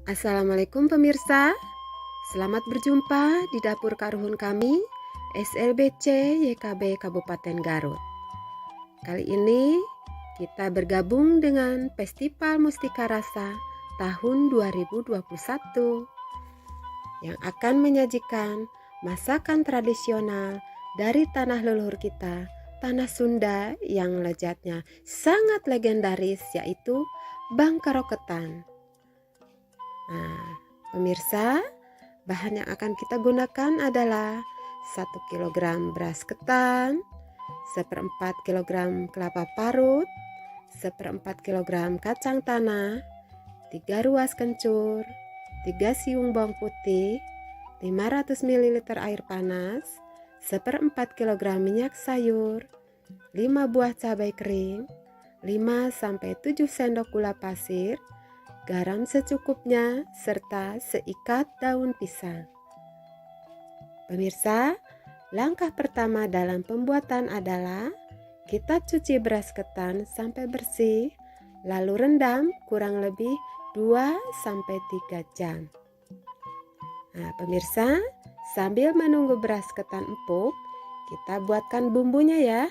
Assalamualaikum pemirsa, selamat berjumpa di dapur karuhun kami SLBC YKB Kabupaten Garut. Kali ini kita bergabung dengan Festival Mustika Rasa tahun 2021 yang akan menyajikan masakan tradisional dari tanah leluhur kita, tanah Sunda yang lezatnya sangat legendaris, yaitu bangkaroketan. Nah, pemirsa, bahan yang akan kita gunakan adalah 1 kg beras ketan, 1/4 kg kelapa parut, 1/4 kg kacang tanah, 3 ruas kencur, 3 siung bawang putih, 500 ml air panas, 1/4 kg minyak sayur, 5 buah cabai kering, 5-7 sendok gula pasir, garam secukupnya, serta seikat daun pisang. Pemirsa, langkah pertama dalam pembuatan adalah kita cuci beras ketan sampai bersih, lalu rendam kurang lebih 2-3 jam. Nah, pemirsa, sambil menunggu beras ketan empuk, kita buatkan bumbunya ya.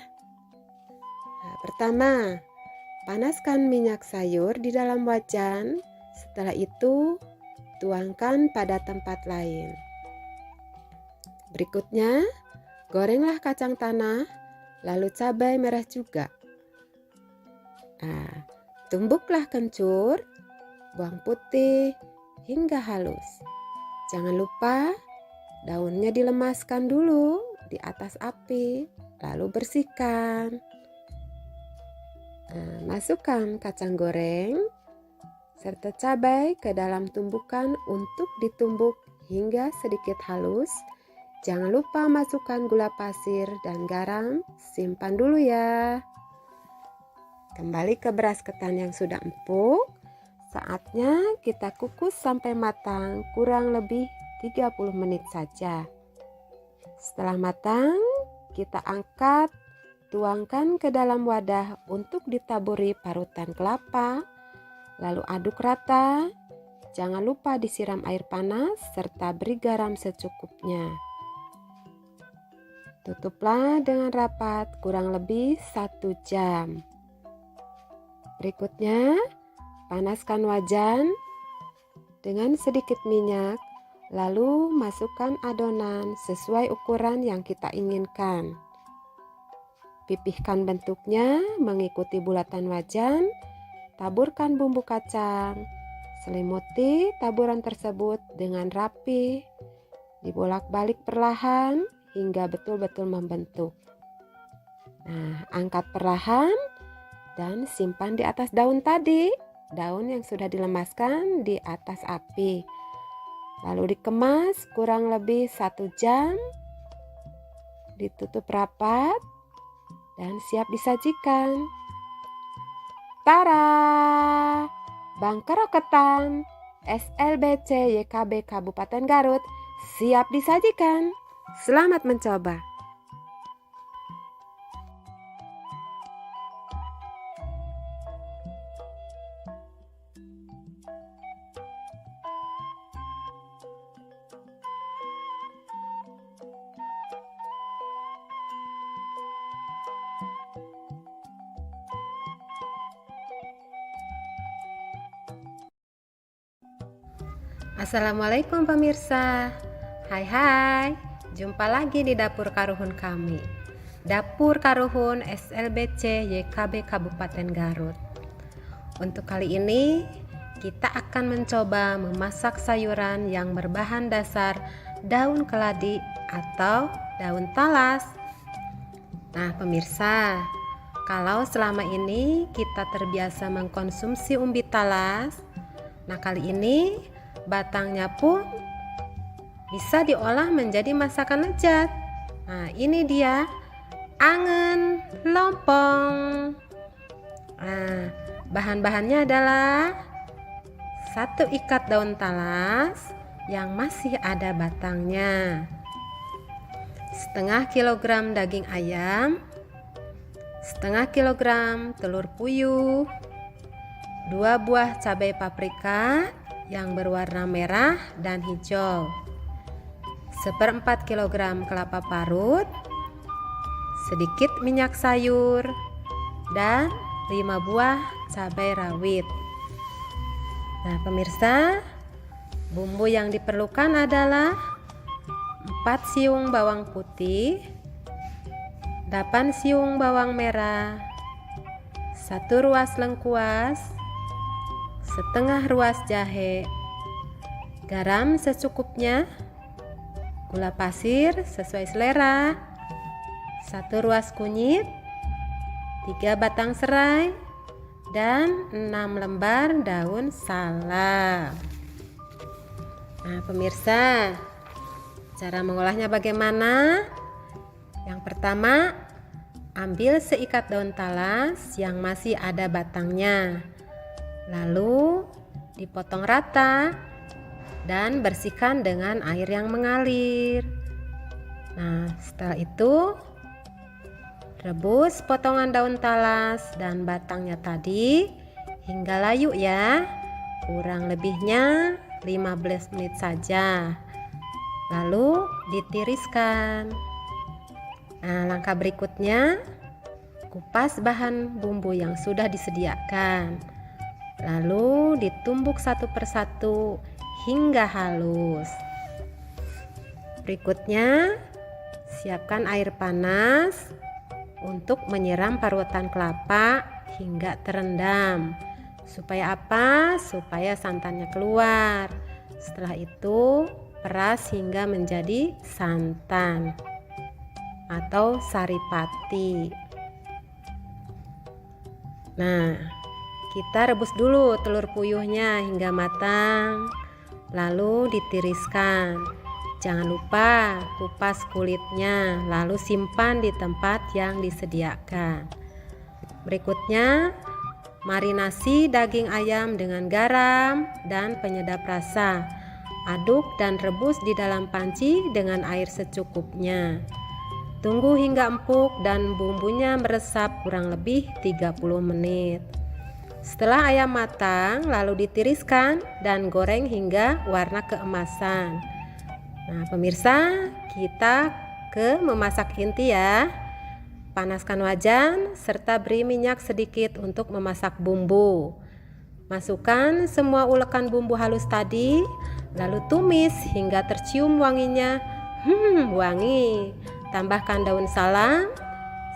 Nah, pertama, panaskan minyak sayur di dalam wajan. Setelah itu, tuangkan pada tempat lain. Berikutnya, gorenglah kacang tanah, lalu cabai merah juga. Nah, tumbuklah kencur, bawang putih hingga halus. Jangan lupa daunnya dilemaskan dulu di atas api, lalu bersihkan. Nah, masukkan kacang goreng serta cabai ke dalam tumbukan untuk ditumbuk hingga sedikit halus. Jangan lupa masukkan gula pasir dan garam, simpan dulu ya. Kembali ke beras ketan yang sudah empuk. Saatnya kita kukus sampai matang, kurang lebih 30 menit saja. Setelah matang, kita angkat, tuangkan ke dalam wadah untuk ditaburi parutan kelapa, lalu aduk rata. Jangan lupa disiram air panas serta beri garam secukupnya. Tutuplah dengan rapat kurang lebih 1 jam. Berikutnya, panaskan wajan dengan sedikit minyak, lalu masukkan adonan sesuai ukuran yang kita inginkan. Pipihkan bentuknya mengikuti bulatan wajan, taburkan bumbu kacang, selimuti taburan tersebut dengan rapi, dibolak-balik perlahan hingga betul-betul membentuk. Nah, angkat perlahan dan simpan di atas daun tadi, daun yang sudah dilemaskan di atas api. Lalu dikemas kurang lebih 1 jam, ditutup rapat, dan siap disajikan. Tara! Bangkaroketan SLBC YKB Kabupaten Garut siap disajikan. Selamat mencoba. Assalamualaikum pemirsa. Hai, jumpa lagi di dapur karuhun kami, Dapur Karuhun SLBC YKB Kabupaten Garut. Untuk kali ini kita akan mencoba memasak sayuran yang berbahan dasar daun keladi atau daun talas. Nah pemirsa, kalau selama ini kita terbiasa mengkonsumsi umbi talas, nah kali ini batangnya pun bisa diolah menjadi masakan lezat. Nah, ini dia angen lompong. Nah, bahan-bahannya adalah 1 ikat daun talas yang masih ada batangnya, 1/2 kilogram daging ayam, 1/2 kilogram telur puyuh, 2 buah cabai paprika, yang berwarna merah dan hijau, 1/4 kilogram kelapa parut, sedikit minyak sayur, dan 5 buah cabai rawit. Nah, pemirsa, bumbu yang diperlukan adalah 4 siung bawang putih, 8 siung bawang merah, 1 ruas lengkuas, setengah ruas jahe, garam secukupnya, gula pasir sesuai selera, 1 ruas kunyit, 3 batang serai, dan 6 lembar daun salam. Nah, pemirsa, cara mengolahnya bagaimana? Yang pertama, ambil seikat daun talas yang masih ada batangnya, lalu dipotong rata dan bersihkan dengan air yang mengalir. Nah, setelah itu rebus potongan daun talas dan batangnya tadi hingga layu ya, kurang lebihnya 15 menit saja, lalu ditiriskan. Nah, langkah berikutnya, kupas bahan bumbu yang sudah disediakan, lalu ditumbuk satu persatu hingga halus. Berikutnya, siapkan air panas untuk menyiram parutan kelapa hingga terendam. Supaya apa? Supaya santannya keluar. Setelah itu, peras hingga menjadi santan atau saripati. Nah, kita rebus dulu telur puyuhnya hingga matang, lalu ditiriskan. Jangan lupa kupas kulitnya, lalu simpan di tempat yang disediakan. Berikutnya, marinasi daging ayam dengan garam dan penyedap rasa. Aduk dan rebus di dalam panci dengan air secukupnya. Tunggu hingga empuk dan bumbunya meresap kurang lebih 30 menit. Setelah ayam matang, lalu ditiriskan dan goreng hingga warna keemasan. Nah, pemirsa, kita ke memasak inti ya. Panaskan wajan serta beri minyak sedikit untuk memasak bumbu. Masukkan semua ulekan bumbu halus tadi, lalu tumis hingga tercium wanginya. Wangi. Tambahkan daun salam,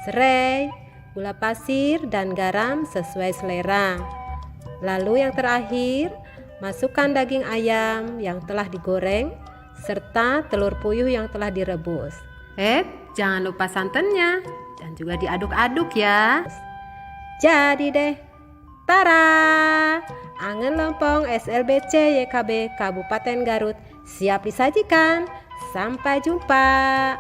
serai, gula pasir, dan garam sesuai selera. Lalu yang terakhir, masukkan daging ayam yang telah digoreng serta telur puyuh yang telah direbus. Jangan lupa santannya dan juga diaduk-aduk ya. Jadi deh, tara! Angen lompong SLBC YKB Kabupaten Garut siap disajikan. Sampai jumpa.